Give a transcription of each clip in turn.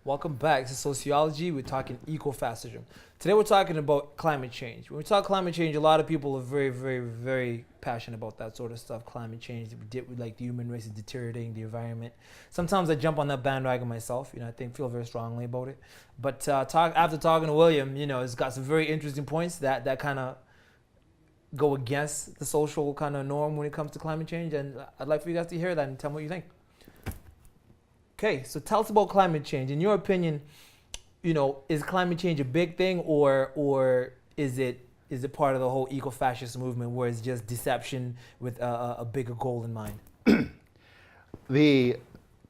Welcome back to Sociology. We're talking ecofascism. Today we're talking about climate change. When we talk climate change, a lot of people are very, very, very passionate about that sort of stuff. Climate change, like the human race is deteriorating the environment. Sometimes I jump on that bandwagon myself. I feel very strongly about it. But after talking to William, it's got some very interesting points that kind of go against the social kind of norm when it comes to climate change. And I'd like for you guys to hear that and tell me what you think. Okay, so tell us about climate change. In your opinion, is climate change a big thing, or is it part of the whole eco-fascist movement where it's just deception with a bigger goal in mind? The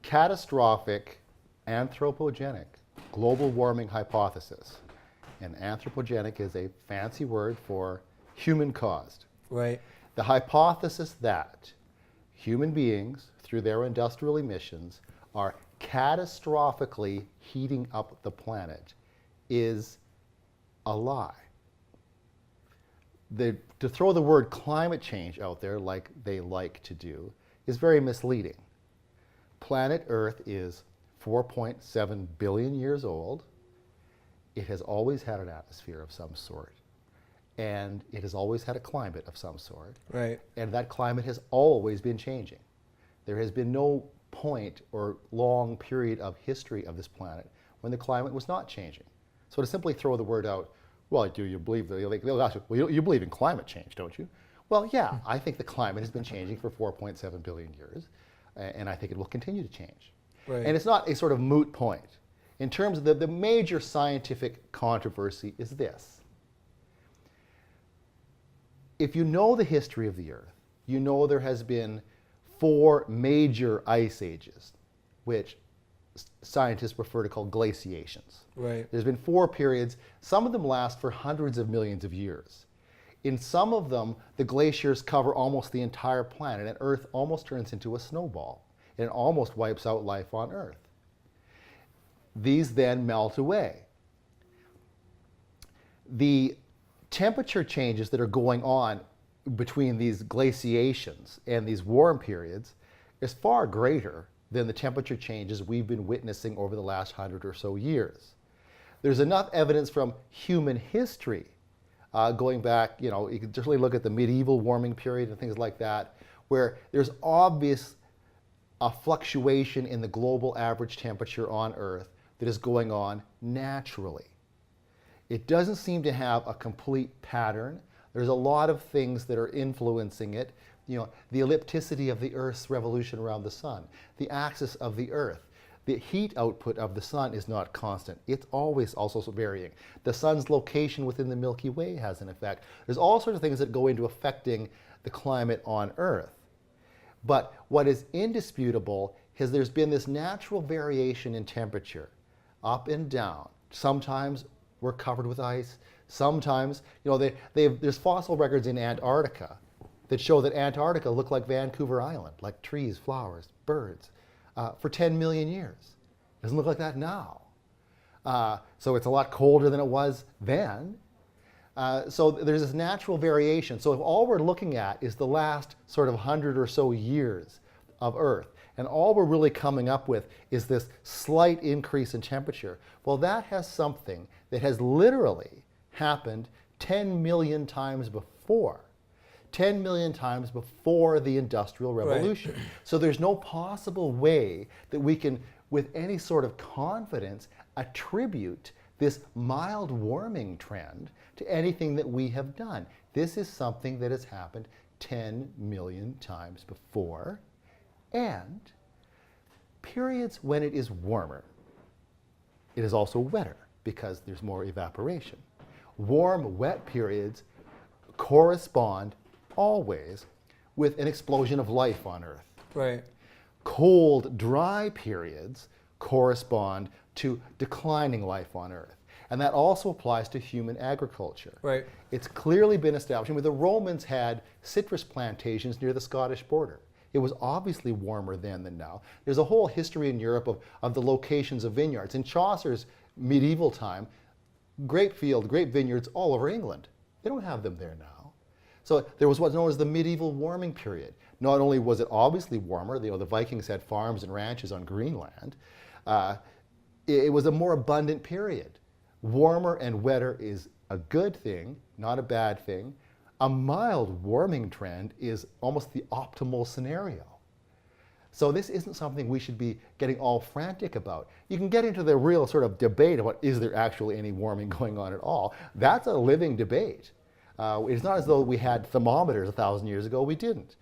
catastrophic anthropogenic global warming hypothesis, and anthropogenic is a fancy word for human caused. Right. The hypothesis that human beings, through their industrial emissions, are catastrophically heating up the planet is a lie. To throw the word climate change out there like they like to do is very misleading. Planet Earth is 4.7 billion years old. It has always had an atmosphere of some sort. And it has always had a climate of some sort. Right. And that climate has always been changing. There has been no point or long period of history of this planet when the climate was not changing. So to simply throw the word out, well, do you believe they'll ask you, well, you believe in climate change, don't you? Well, yeah, I think the climate has been changing for 4.7 billion years, and I think it will continue to change. Right. And it's not a sort of moot point. In terms of the major scientific controversy is this. If you know the history of the Earth, you know there has been 4 major ice ages, which scientists prefer to call glaciations. Right. There's been 4 periods. Some of them last for hundreds of millions of years. In some of them, the glaciers cover almost the entire planet, and Earth almost turns into a snowball, and it almost wipes out life on Earth. These then melt away. The temperature changes that are going on between these glaciations and these warm periods is far greater than the temperature changes we've been witnessing over the last 100 or so years. There's enough evidence from human history going back, you can just really look at the medieval warming period and things like that, where there's obvious a fluctuation in the global average temperature on Earth that is going on naturally. It doesn't seem to have a complete pattern. There's a lot of things that are influencing it. The ellipticity of the Earth's revolution around the sun, the axis of the Earth, the heat output of the sun is not constant. It's always also varying. The sun's location within the Milky Way has an effect. There's all sorts of things that go into affecting the climate on Earth. But what is indisputable is there's been this natural variation in temperature, up and down. Sometimes we're covered with ice. Sometimes, there's fossil records in Antarctica that show that Antarctica looked like Vancouver Island, like trees, flowers, birds, for 10 million years. It doesn't look like that now. So it's a lot colder than it was then. So there's this natural variation. So if all we're looking at is the last sort of 100 or so years of Earth, and all we're really coming up with is this slight increase in temperature, well, that has something that has literally happened 10 million times before. 10 million times before the Industrial Revolution. Right. So there's no possible way that we can, with any sort of confidence, attribute this mild warming trend to anything that we have done. This is something that has happened 10 million times before, and periods when it is warmer, it is also wetter because there's more evaporation. Warm, wet periods correspond always with an explosion of life on Earth. Right. Cold, dry periods correspond to declining life on Earth. And that also applies to human agriculture. Right. It's clearly been established. I mean, the Romans had citrus plantations near the Scottish border. It was obviously warmer then than now. There's a whole history in Europe of the locations of vineyards. In Chaucer's medieval time, grape vineyards all over England. They don't have them there now. So there was what's known as the medieval warming period. Not only was it obviously warmer, the Vikings had farms and ranches on Greenland, it was a more abundant period. Warmer and wetter is a good thing, not a bad thing. A mild warming trend is almost the optimal scenario. So this isn't something we should be getting all frantic about. You can get into the real sort of debate about is there actually any warming going on at all. That's a living debate. It's not as though we had thermometers 1,000 years ago. We didn't.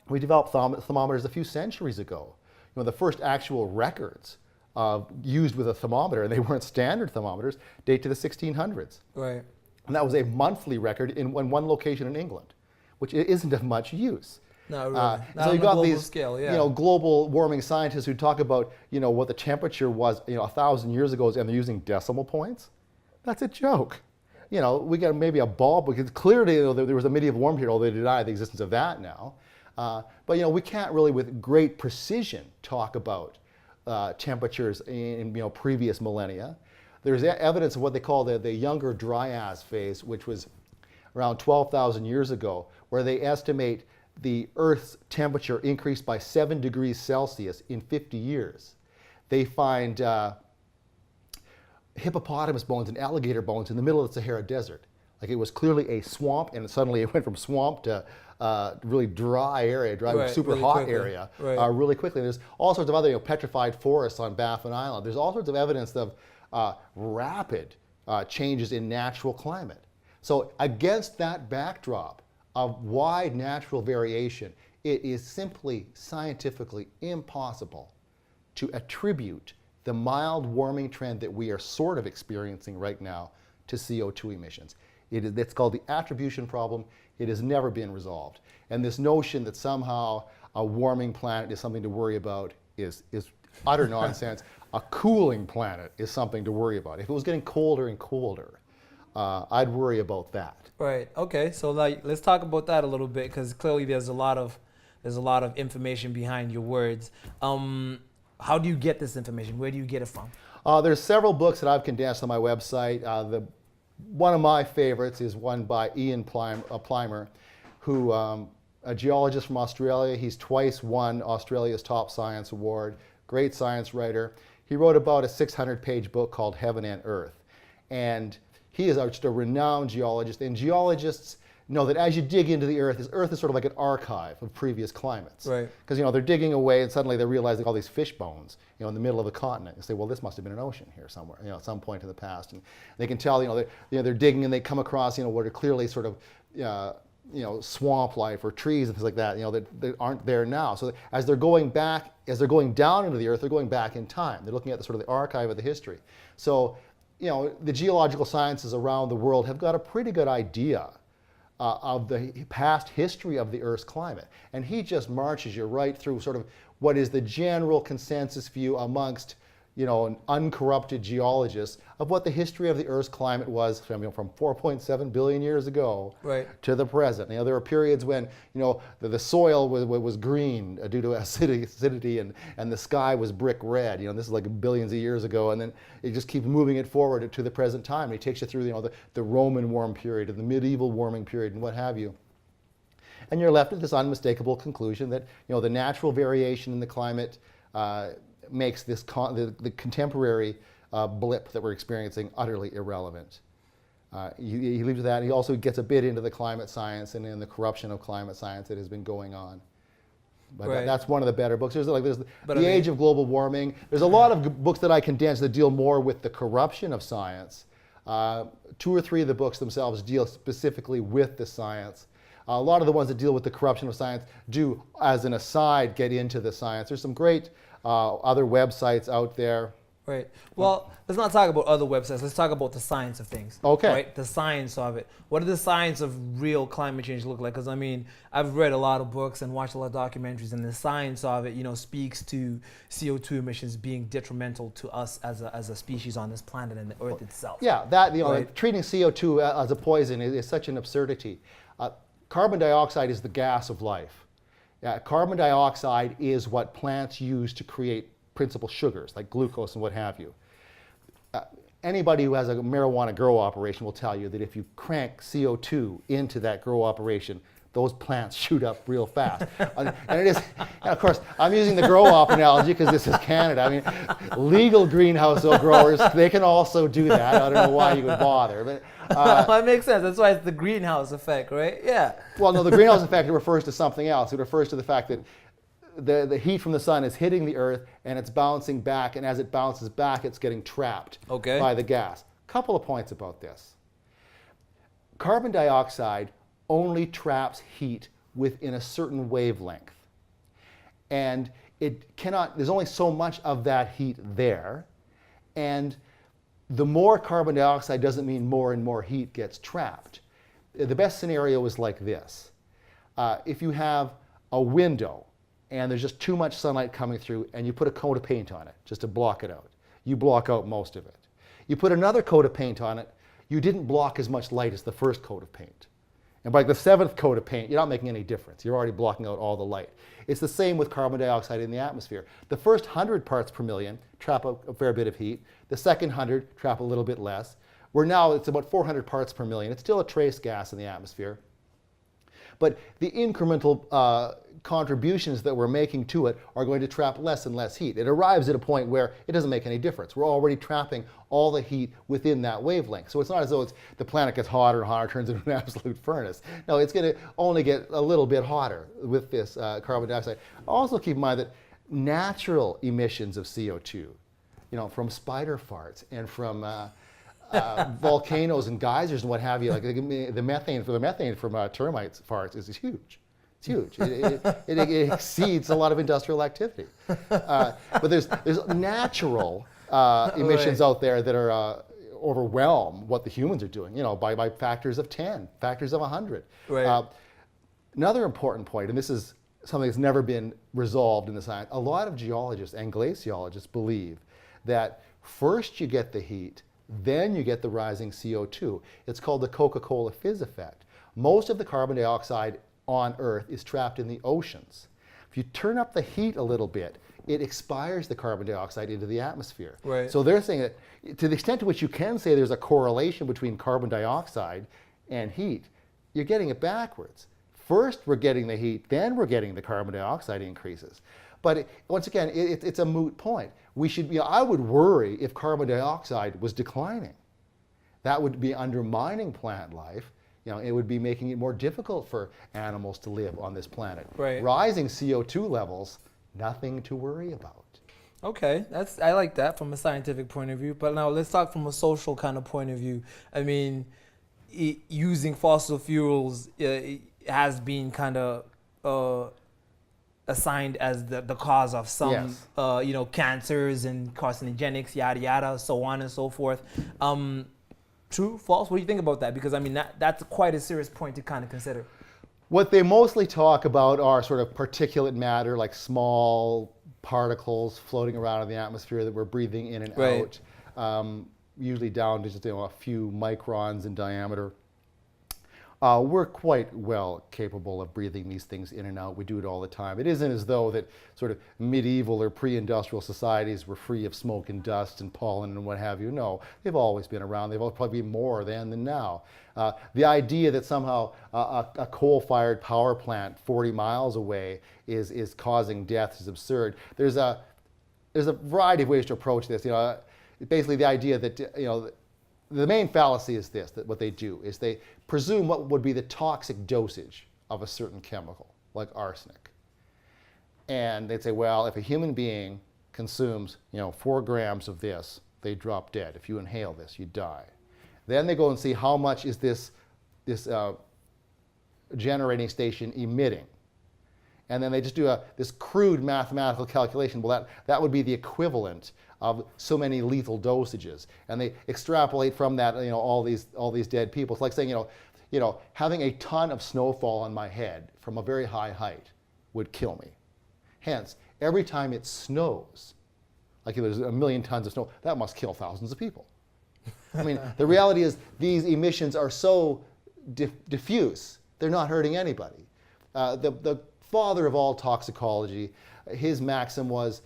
We developed thermometers a few centuries ago. The first actual records used with a thermometer, and they weren't standard thermometers, date to the 1600s. Right. And that was a monthly record in one location in England, which isn't of much use. No, really. Not so on you've a got global these, scale, yeah. global warming scientists who talk about, what the temperature was, 1,000 years ago, and they're using decimal points. That's a joke. We got maybe a ball, because clearly there was a medieval warm period, although they deny the existence of that now. But we can't really, with great precision, talk about temperatures in previous millennia. There's evidence of what they call the Younger Dryas phase, which was around 12,000 years ago, where they estimate the Earth's temperature increased by 7 degrees Celsius in 50 years. They find hippopotamus bones and alligator bones in the middle of the Sahara Desert. Like it was clearly a swamp, and suddenly it went from swamp to really dry area, super really hot quickly. area, Right. really quickly. There's all sorts of other petrified forests on Baffin Island. There's all sorts of evidence of rapid changes in natural climate. So against that backdrop of wide natural variation, it is simply scientifically impossible to attribute the mild warming trend that we are sort of experiencing right now to CO2 emissions. It's called the attribution problem. It has never been resolved. And this notion that somehow a warming planet is something to worry about is utter nonsense. A cooling planet is something to worry about. If it was getting colder and colder, I'd worry about that. Right. Okay. So let's talk about that a little bit, because clearly there's a lot of information behind your words. How do you get this information? Where do you get it from? There's several books that I've condensed on my website. One of my favorites is one by Ian Plimer, who a geologist from Australia. He's twice won Australia's top science award. Great science writer. He wrote about a 600-page book called Heaven and Earth, and he is just a renowned geologist. And geologists know that as you dig into the Earth is sort of like an archive of previous climates. Right. Because they're digging away, and suddenly they realize all these fish bones, in the middle of the continent. And say, well, this must have been an ocean here somewhere, at some point in the past. And they can tell, they're digging and they come across, what are clearly sort of, swamp life or trees and things like that, that aren't there now. So as they're going down into the Earth, they're going back in time. They're looking at the sort of the archive of the history. So, the geological sciences around the world have got a pretty good idea of the past history of the Earth's climate. And he just marches you right through sort of what is the general consensus view amongst, an uncorrupted geologists of what the history of the Earth's climate was from 4.7 billion years ago to the present. There were periods when, the soil was green due to acidity and the sky was brick red. This is like billions of years ago, and then it just keeps moving it forward to the present time. And he takes you through, the Roman warm period and the medieval warming period and what have you. And you're left with this unmistakable conclusion that, the natural variation in the climate makes this the contemporary blip that we're experiencing utterly irrelevant. He leaves that. He also gets a bit into the climate science and in the corruption of climate science that has been going on. But that's one of the better books. There's the Age of Global Warming. There's a lot of books that I condense that deal more with the corruption of science. 2 or 3 of the books themselves deal specifically with the science. A lot of the ones that deal with the corruption of science do, as an aside, get into the science. There's some great other websites out there. Right. Well, let's not talk about other websites. Let's talk about the science of things. Okay. Right? The science of it. What does the science of real climate change look like? Because, I've read a lot of books and watched a lot of documentaries, and the science of it, speaks to CO2 emissions being detrimental to us as a species on this planet and the Earth itself. Yeah, that, treating CO2 as a poison is such an absurdity. Carbon dioxide is the gas of life. Carbon dioxide is what plants use to create principal sugars like glucose and what have you. Anybody who has a marijuana grow operation will tell you that if you crank CO2 into that grow operation, those plants shoot up real fast. And it is, and of course, I'm using the grow-op analogy because this is Canada. I mean, legal greenhouse growers, they can also do that. I don't know why you would bother. But, that makes sense. That's why it's the greenhouse effect, right? Yeah. Well, no, the greenhouse effect refers to something else. It refers to the fact that the heat from the sun is hitting the earth and it's bouncing back, and as it bounces back, it's getting trapped by the gas. Couple of points about this. Carbon dioxide only traps heat within a certain wavelength. And it cannot, there's only so much of that heat there. And the more carbon dioxide doesn't mean more and more heat gets trapped. The best scenario is like this. If you have a window and there's just too much sunlight coming through and you put a coat of paint on it just to block it out, you block out most of it. You put another coat of paint on it, you didn't block as much light as the first coat of paint. And by the 7th coat of paint, you're not making any difference. You're already blocking out all the light. It's the same with carbon dioxide in the atmosphere. The first 100 parts per million trap a fair bit of heat. The second 100 trap a little bit less. Where now it's about 400 parts per million. It's still a trace gas in the atmosphere. But the incremental contributions that we're making to it are going to trap less and less heat. It arrives at a point where it doesn't make any difference. We're already trapping all the heat within that wavelength. So it's not as though the planet gets hotter and hotter, turns into an absolute furnace. No, it's going to only get a little bit hotter with this carbon dioxide. Also keep in mind that natural emissions of CO2, from spider farts and from volcanoes and geysers and what have you, like the methane from termites farts is huge. It's huge. It exceeds a lot of industrial activity. But there's natural emissions out there that are overwhelm what the humans are doing, by factors of 10, factors of 100. Right. Another important point, and this is something that's never been resolved in the science, a lot of geologists and glaciologists believe that first you get the heat, then you get the rising CO2. It's called the Coca-Cola fizz effect. Most of the carbon dioxide on Earth is trapped in the oceans. If you turn up the heat a little bit, it expires the carbon dioxide into the atmosphere. Right. So they're saying that to the extent to which you can say there's a correlation between carbon dioxide and heat, you're getting it backwards. First we're getting the heat, then we're getting the carbon dioxide increases. But once again, it's a moot point. I would worry if carbon dioxide was declining. That would be undermining plant life. It would be making it more difficult for animals to live on this planet. Right. Rising CO2 levels, nothing to worry about. Okay, I like that from a scientific point of view. But now let's talk from a social kind of point of view. I mean, using fossil fuels has been kind of assigned as the cause of some, yes. Cancers and carcinogenics, yada yada, so on and so forth. True, false? What do you think about that? Because that's quite a serious point to kind of consider. What they mostly talk about are sort of particulate matter, like small particles floating around in the atmosphere that we're breathing in and out, usually down to just a few microns in diameter. We're quite well capable of breathing these things in and out. We do it all the time. It isn't as though that sort of medieval or pre-industrial societies were free of smoke and dust and pollen and what have you. No, they've always been around. They've probably been more then than now. The idea that somehow a coal-fired power plant 40 miles away is causing death is absurd. There's a variety of ways to approach this. Basically the idea that the main fallacy is this, that what they do is they presume what would be the toxic dosage of a certain chemical, like arsenic. And they'd say, well, if a human being consumes 4 grams of this, they drop dead. If you inhale this, you die. Then they go and see how much is this generating station emitting. And then they just do this crude mathematical calculation. Well, that would be the equivalent of so many lethal dosages, and they extrapolate from that all these dead people. It's like saying having a ton of snowfall on my head from a very high height would kill me. Hence, every time it snows, like if there's 1 million tons of snow, that must kill thousands of people. I mean, the reality is these emissions are so diffuse, they're not hurting anybody. The father of all toxicology, his maxim was,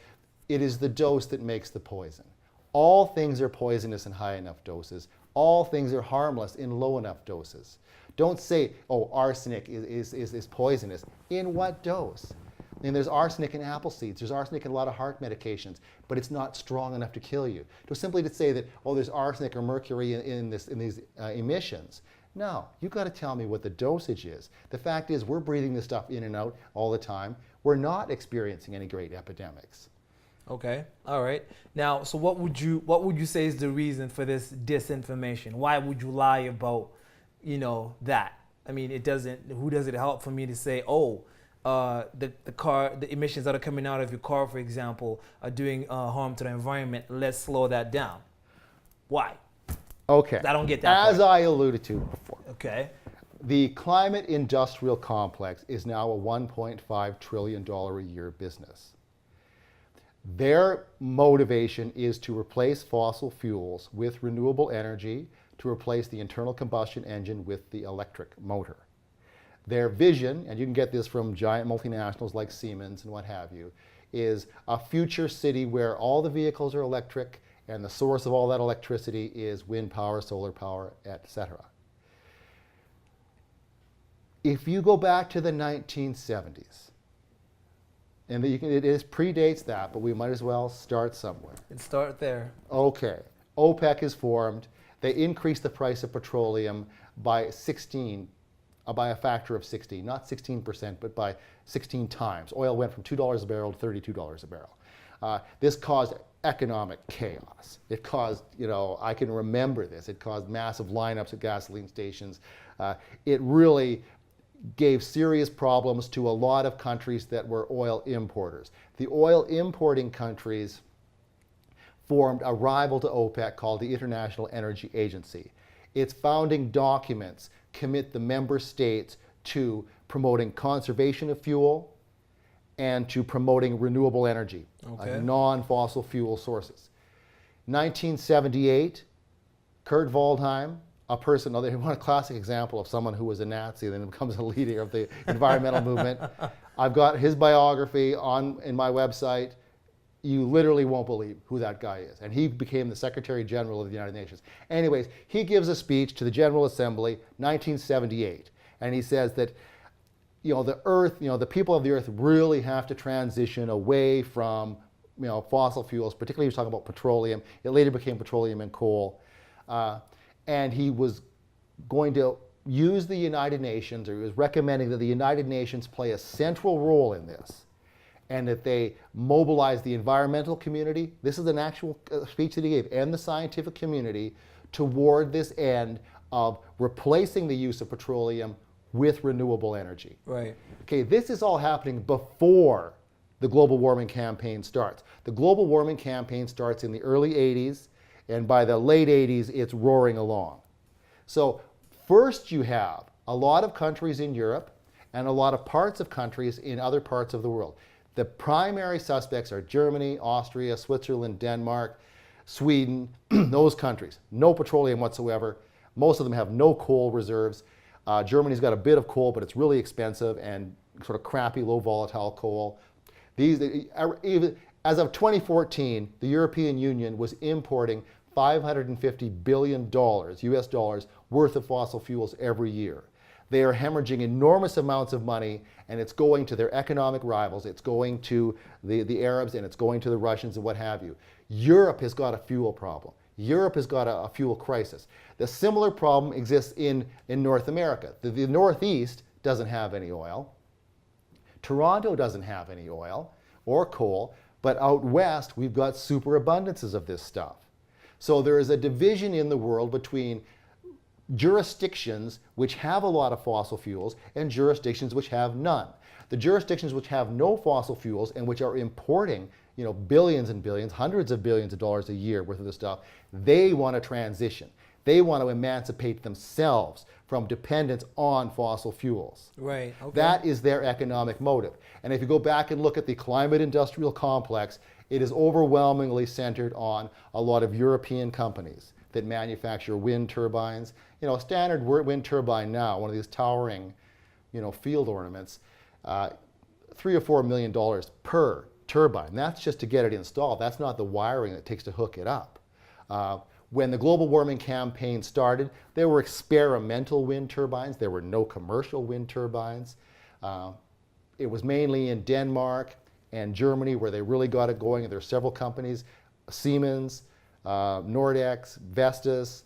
it is the dose that makes the poison. All things are poisonous in high enough doses. All things are harmless in low enough doses. Don't say, oh, arsenic is poisonous. In what dose? And there's arsenic in apple seeds. There's arsenic in a lot of heart medications, but it's not strong enough to kill you. Simply to say that, oh, there's arsenic or mercury in these emissions. No, you've got to tell me what the dosage is. The fact is, we're breathing this stuff in and out all the time. We're not experiencing any great epidemics. Okay, all right. Now, so what would you say is the reason for this disinformation? Why would you lie about, that? I mean, who does it help for me to say, oh, the emissions that are coming out of your car, for example, are doing harm to the environment. Let's slow that down. Why? Okay. I don't get that. As I alluded to before. Okay. The climate industrial complex is now a $1.5 trillion a year business. Their motivation is to replace fossil fuels with renewable energy, to replace the internal combustion engine with the electric motor. Their vision, and you can get this from giant multinationals like Siemens and what have you, is a future city where all the vehicles are electric and the source of all that electricity is wind power, solar power, etc. If you go back to the 1970s, and it predates that, but we might as well start somewhere. And start there. Okay. OPEC is formed. They increase the price of petroleum by a factor of 16, not 16%, but by 16 times. Oil went from $2 a barrel to $32 a barrel. This caused economic chaos. It caused, I can remember this, it caused massive lineups at gasoline stations. It really gave serious problems to a lot of countries that were oil importers. The oil importing countries formed a rival to OPEC called the International Energy Agency. Its founding documents commit the member states to promoting conservation of fuel and to promoting renewable energy, non-fossil fuel sources. 1978, Kurt Waldheim, a classic example of someone who was a Nazi and then becomes a leader of the environmental movement. I've got his biography in my website. You literally won't believe who that guy is. And he became the Secretary General of the United Nations. Anyways, he gives a speech to the General Assembly, 1978. And he says that, the Earth, the people of the Earth really have to transition away from, fossil fuels, particularly he was talking about petroleum. It later became petroleum and coal. And he was going to use the United Nations, or he was recommending that the United Nations play a central role in this, and that they mobilize the environmental community, this is an actual speech that he gave, and the scientific community toward this end of replacing the use of petroleum with renewable energy. Right. Okay, this is all happening before the global warming campaign starts. The global warming campaign starts in the early 80s, and by the late 80s, it's roaring along. So first you have a lot of countries in Europe and a lot of parts of countries in other parts of the world. The primary suspects are Germany, Austria, Switzerland, Denmark, Sweden, those countries. No petroleum whatsoever. Most of them have no coal reserves. Germany's got a bit of coal, but it's really expensive and sort of crappy, low volatile coal. As of 2014, the European Union was importing $550 billion, US dollars, worth of fossil fuels every year. They are hemorrhaging enormous amounts of money, and it's going to their economic rivals. It's going to the Arabs, and it's going to the Russians and what have you. Europe has got a fuel problem. Europe has got a fuel crisis. The similar problem exists in North America. The Northeast doesn't have any oil. Toronto doesn't have any oil or coal, but out west we've got superabundances of this stuff. So there is a division in the world between jurisdictions which have a lot of fossil fuels and jurisdictions which have none. The jurisdictions which have no fossil fuels and which are importing billions and billions, hundreds of billions of dollars a year worth of this stuff, they want to transition. They want to emancipate themselves from dependence on fossil fuels. Right. Okay. That is their economic motive. And if you go back and look at the climate industrial complex, it is overwhelmingly centered on a lot of European companies that manufacture wind turbines. A standard wind turbine now, one of these towering, field ornaments, $3 or $4 million per turbine. That's just to get it installed. That's not the wiring that it takes to hook it up. When the global warming campaign started, there were experimental wind turbines. There were no commercial wind turbines. It was mainly in Denmark and Germany where they really got it going. And there are several companies, Siemens, Nordex, Vestas,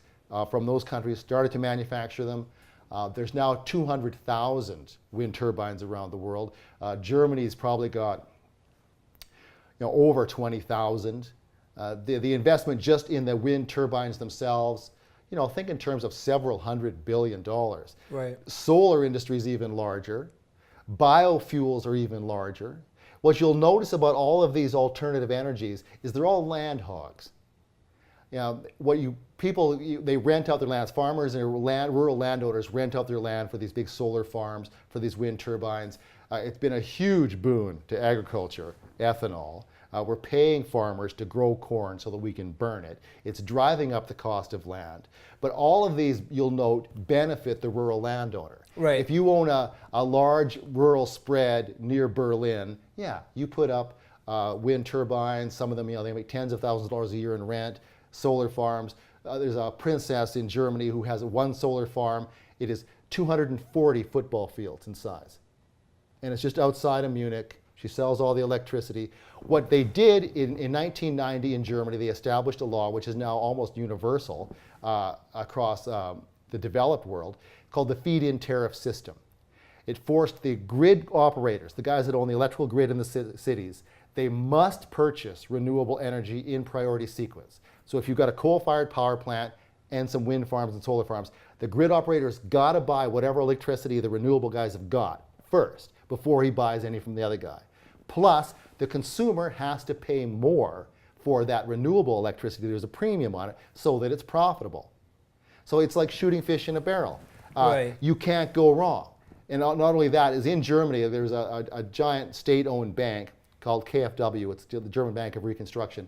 from those countries started to manufacture them. There's now 200,000 wind turbines around the world. Germany's probably got over 20,000. The investment just in the wind turbines themselves, think in terms of several $100 billion. Right. Solar industry is even larger. Biofuels are even larger. What you'll notice about all of these alternative energies is they're all land hogs. They rent out their lands. Farmers and rural landowners rent out their land for these big solar farms, for these wind turbines. It's been a huge boon to agriculture, ethanol. We're paying farmers to grow corn so that we can burn it. It's driving up the cost of land. But all of these, you'll note, benefit the rural landowner. Right. If you own a large rural spread near Berlin, you put up wind turbines. Some of them, they make tens of thousands of dollars a year in rent. Solar farms. There's a princess in Germany who has one solar farm. It is 240 football fields in size. And it's just outside of Munich. She sells all the electricity. What they did in 1990 in Germany, they established a law which is now almost universal across the developed world, called the feed-in tariff system. It forced the grid operators, the guys that own the electrical grid in the cities, they must purchase renewable energy in priority sequence. So if you've got a coal-fired power plant and some wind farms and solar farms, the grid operator's got to buy whatever electricity the renewable guys have got first before he buys any from the other guy. Plus, the consumer has to pay more for that renewable electricity. There's a premium on it so that it's profitable. So it's like shooting fish in a barrel. Right. You can't go wrong. And not only that, is in Germany, there's a giant state-owned bank called KfW. It's the German Bank of Reconstruction.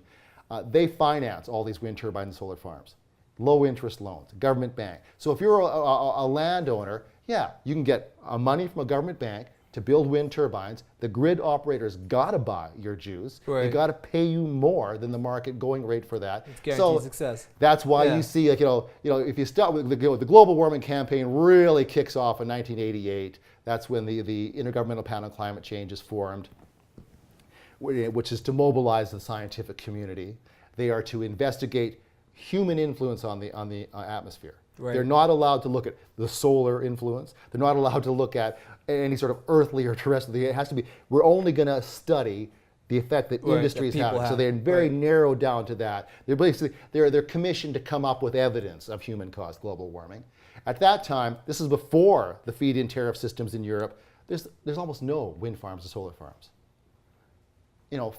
They finance all these wind turbine and solar farms. Low interest loans, government bank. So if you're a landowner, you can get money from a government bank to build wind turbines. The grid operators got to buy your juice. Right. They got to pay you more than the market going rate for that. It's guaranteed success. That's why you see, if you start with the global warming campaign really kicks off in 1988. That's when the Intergovernmental Panel on Climate Change is formed, which is to mobilize the scientific community. They are to investigate human influence on the atmosphere. Right. They're not allowed to look at the solar influence. They're not allowed to look at any sort of earthly or terrestrial. It has to be, we're only going to study the effect that industries have. So they're very narrowed down to that. They're basically, they're commissioned to come up with evidence of human-caused global warming. At that time, this is before the feed-in tariff systems in Europe, there's almost no wind farms or solar farms.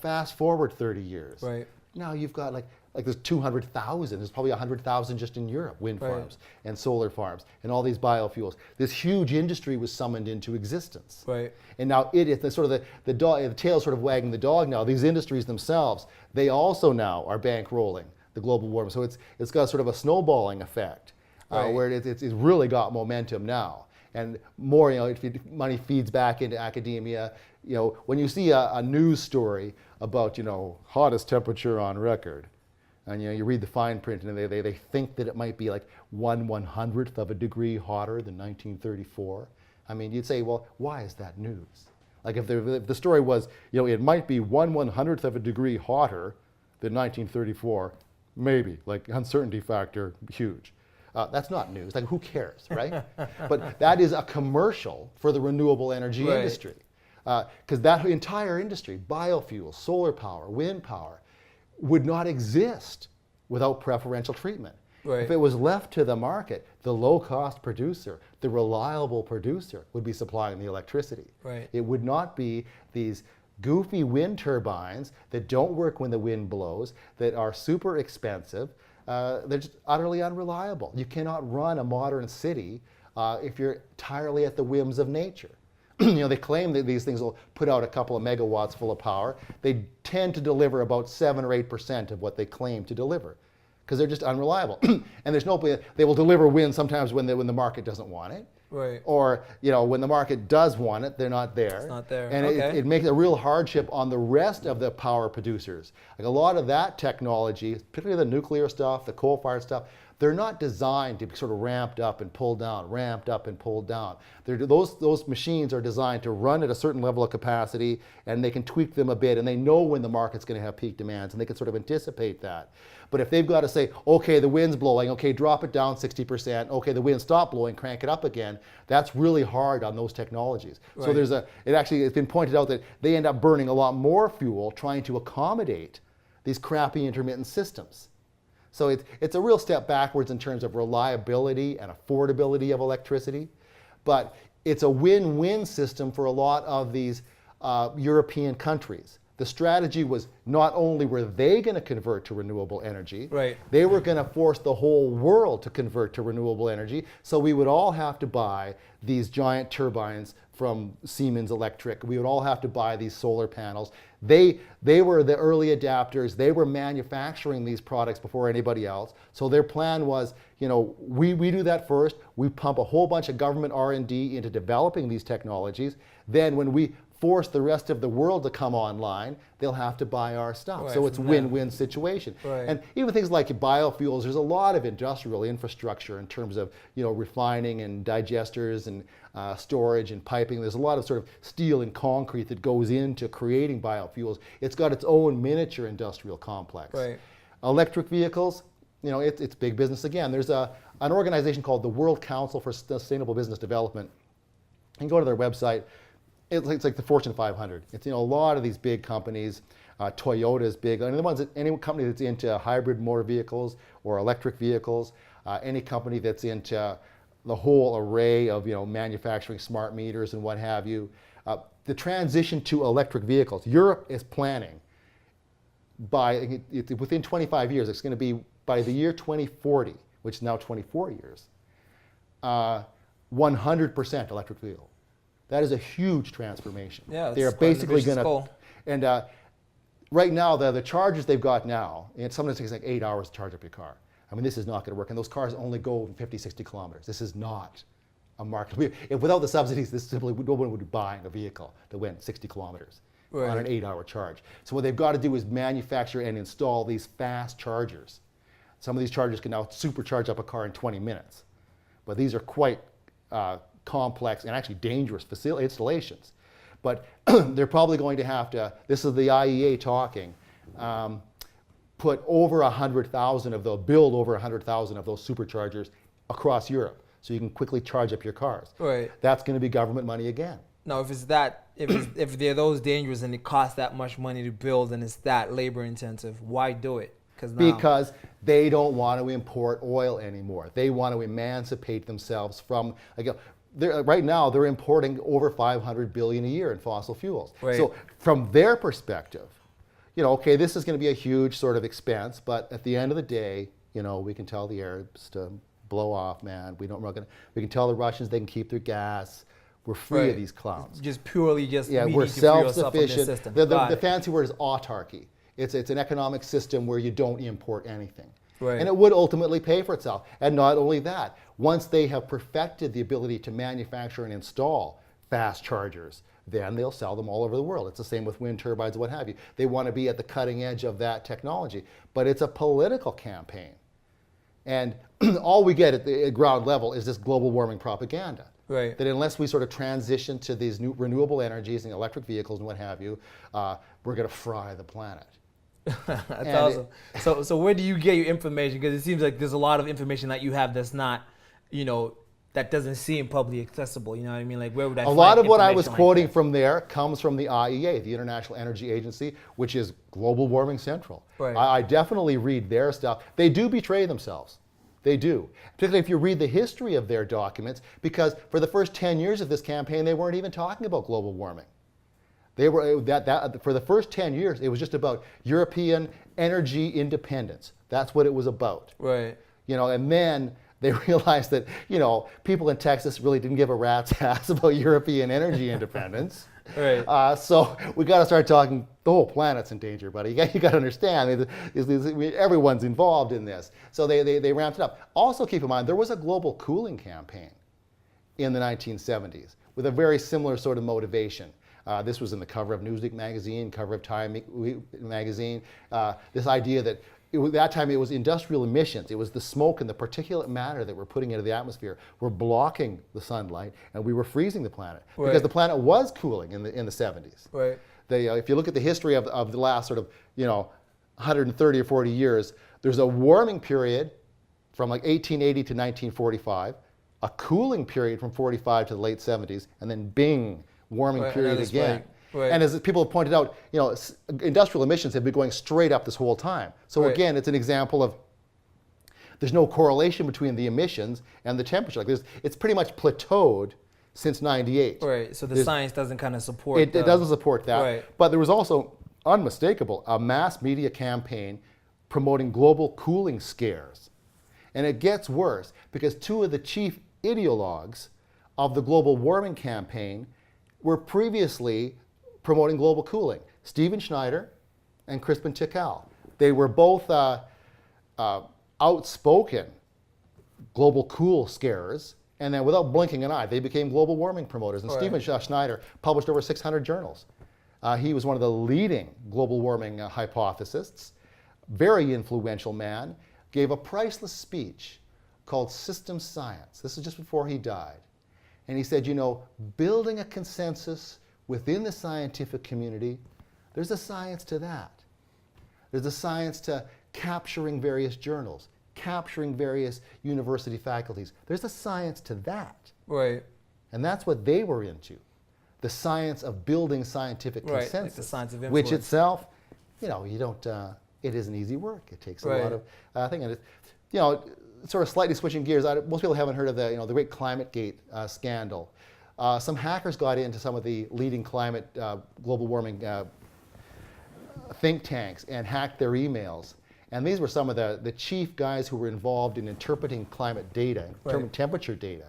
Fast forward 30 years. Right. Now you've got like there's 200,000, there's probably 100,000 just in Europe, wind farms and solar farms and all these biofuels. This huge industry was summoned into existence. Right. And now it's sort of the tail sort of wagging the dog now. These industries themselves, they also now are bankrolling the global warming. So it's got sort of a snowballing effect where it's really got momentum now. And more, money feeds back into academia. When you see a news story about, hottest temperature on record, and you read the fine print, and they think that it might be like 1/100th of a degree hotter than 1934. I mean, you'd say, well, why is that news? Like if the story was, it might be 1/100th of a degree hotter than 1934, maybe, like uncertainty factor, huge. That's not news. Like, who cares, right? But that is a commercial for the renewable energy industry. Because that entire industry, biofuels, solar power, wind power, would not exist without preferential treatment. Right. If it was left to the market, the low-cost producer, the reliable producer would be supplying the electricity. Right. It would not be these goofy wind turbines that don't work when the wind blows, that are super expensive. They're just utterly unreliable. You cannot run a modern city if you're entirely at the whims of nature. They claim that these things will put out a couple of megawatts full of power. They tend to deliver about 7 or 8% of what they claim to deliver, because they're just unreliable. And there's no way they will deliver wind sometimes when the market doesn't want it, Right. Or, when the market does want it, they're not there. It's not there. And Okay. it makes a real hardship on the rest of the power producers. Like a lot of that technology, particularly the nuclear stuff, the coal-fired stuff, they're not designed to be sort of ramped up and pulled down, ramped up and pulled down. Those machines are designed to run at a certain level of capacity, and they can tweak them a bit, and they know when the market's going to have peak demands, and they can sort of anticipate that. But if they've got to say, okay, the wind's blowing, okay, drop it down 60%, okay, the wind stopped blowing, crank it up again, that's really hard on those technologies. Right. So it's been pointed out that they end up burning a lot more fuel trying to accommodate these crappy intermittent systems. So it's a real step backwards in terms of reliability and affordability of electricity, but it's a win-win system for a lot of these European countries. The strategy was not only were they going to convert to renewable energy, right, they were going to force the whole world to convert to renewable energy, so we would all have to buy these giant turbines from Siemens Electric. We would all have to buy these solar panels. They were the early adapters. They were manufacturing these products before anybody else. So their plan was, we do that first. We pump a whole bunch of government R&D into developing these technologies. Then when we force the rest of the world to come online, they'll have to buy our stuff. Right, so it's a win-win situation. Right. And even things like biofuels, there's a lot of industrial infrastructure in terms of refining and digesters and storage and piping. There's a lot of sort of steel and concrete that goes into creating biofuels. It's got its own miniature industrial complex. Right. Electric vehicles, it's big business again. There's an organization called the World Council for Sustainable Business Development. You can go to their website. It's like the Fortune 500. It's a lot of these big companies. Toyota is big. Any company that's into hybrid motor vehicles or electric vehicles, any company that's into the whole array of manufacturing smart meters and what have you. The transition to electric vehicles. Europe is planning within 25 years. It's going to be by the year 2040, which is now 24 years. 100% electric vehicle. That is a huge transformation. Yeah, they are basically going to, goal. and right now the chargers they've got now, and sometimes it takes like 8 hours to charge up your car. I mean, this is not going to work, and those cars only go 50, 60 kilometers. This is not a market. Without the subsidies, this simply no one would be buying a vehicle that went 60 kilometers on an 8-hour charge. So what they've got to do is manufacture and install these fast chargers. Some of these chargers can now supercharge up a car in 20 minutes, but these are quite complex and actually dangerous installations. But they're probably going to have to, this is the IEA talking, build over 100,000 of those superchargers across Europe so you can quickly charge up your cars. Right. That's going to be government money again. Now, if they're those dangerous and it costs that much money to build and it's that labor intensive, why do it? Because they don't want to import oil anymore. They want to emancipate themselves from, right now they're importing over 500 billion a year in fossil fuels. Right. So from their perspective, okay, this is going to be a huge sort of expense, but at the end of the day, we can tell the Arabs to blow off, man. We can tell the Russians they can keep their gas. We're free of these clowns. Just purely we're self-sufficient. The fancy word is autarky. It's an economic system where you don't import anything. Right. And it would ultimately pay for itself. And not only that, once they have perfected the ability to manufacture and install fast chargers, then they'll sell them all over the world. It's the same with wind turbines, what have you. They want to be at the cutting edge of that technology. But it's a political campaign. And all we get at the ground level is this global warming propaganda. Right. That unless we sort of transition to these new renewable energies and electric vehicles and what have you, we're going to fry the planet. That's awesome. So where do you get your information? Because it seems like there's a lot of information that you have that's not, that doesn't seem publicly accessible. You know what I mean? Like, where would I find a lot of what I was like quoting from there comes from the IEA, the International Energy Agency, which is Global Warming Central. Right. I definitely read their stuff. They do betray themselves. They do. Particularly if you read the history of their documents, because for the first 10 years of this campaign, they weren't even talking about global warming. They were for the first 10 years, it was just about European energy independence. That's what it was about. Right. And then they realized that, people in Texas really didn't give a rat's ass about European energy independence. Right. So we got to start talking. The whole planet's in danger, buddy. You got to understand. Everyone's involved in this. So they ramped it up. Also, keep in mind there was a global cooling campaign, in the 1970s with a very similar sort of motivation. This was in the cover of Newsweek magazine, cover of Time magazine. This idea that that time it was industrial emissions. It was the smoke and the particulate matter that we're putting into the atmosphere. We're blocking the sunlight, and we were freezing the planet because the planet was cooling in the 70s. Right. If you look at the history of the last sort of 130 or 40 years, there's a warming period from like 1880 to 1945, a cooling period from 45 to the late 70s, and then bing, warming period again. Right. And as people have pointed out, industrial emissions have been going straight up this whole time. So again, it's an example of there's no correlation between the emissions and the temperature. Like it's pretty much plateaued since '98. Right. So the science doesn't kind of support it. It doesn't support that. Right. But there was also, unmistakable, a mass media campaign promoting global cooling scares. And it gets worse because two of the chief ideologues of the global warming campaign were previously promoting global cooling, Stephen Schneider and Crispin Tikal. They were both outspoken global cool scarers, and then without blinking an eye, they became global warming promoters. And Stephen Schneider published over 600 journals. He was one of the leading global warming hypothesists, very influential man, gave a priceless speech called System Science. This is just before he died. And he said, building a consensus within the scientific community, there's a science to that. There's a science to capturing various journals, capturing various university faculties. There's a science to that. Right. And that's what they were into. The science of building scientific consensus. Like the science of influence. Which itself, you don't, it isn't easy work. It takes a lot of thing. And sort of slightly switching gears, most people haven't heard of the Great ClimateGate scandal. Some hackers got into some of the leading climate, global warming think tanks and hacked their emails. And these were some of the chief guys who were involved in interpreting climate data, temperature data.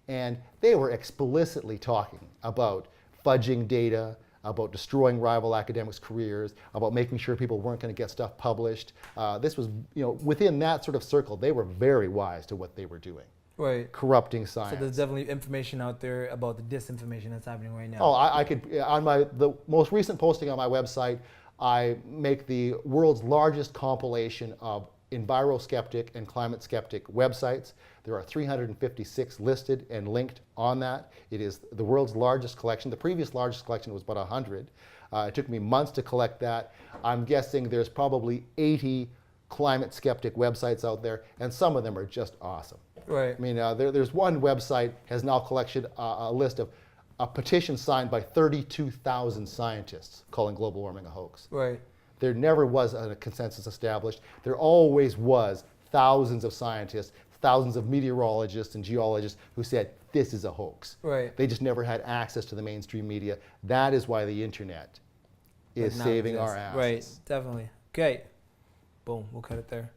And they were explicitly talking about fudging data, about destroying rival academics' careers, about making sure people weren't going to get stuff published. This was, within that sort of circle, they were very wise to what they were doing. Right. Corrupting science. So there's definitely information out there about the disinformation that's happening right now. Oh, I could, on the most recent posting on my website, I make the world's largest compilation of enviroskeptic and climate skeptic websites. There are 356 listed and linked on that. It is the world's largest collection. The previous largest collection was about 100. It took me months to collect that. I'm guessing there's probably 80 climate skeptic websites out there, and some of them are just awesome. Right. I mean, there's one website has now collected a list of a petition signed by 32,000 scientists calling global warming a hoax. Right. There never was a consensus established. There always was thousands of scientists, thousands of meteorologists and geologists who said, this is a hoax. Right. They just never had access to the mainstream media. That is why the internet is saving our asses. Right, definitely. Okay. Boom, we'll cut it there.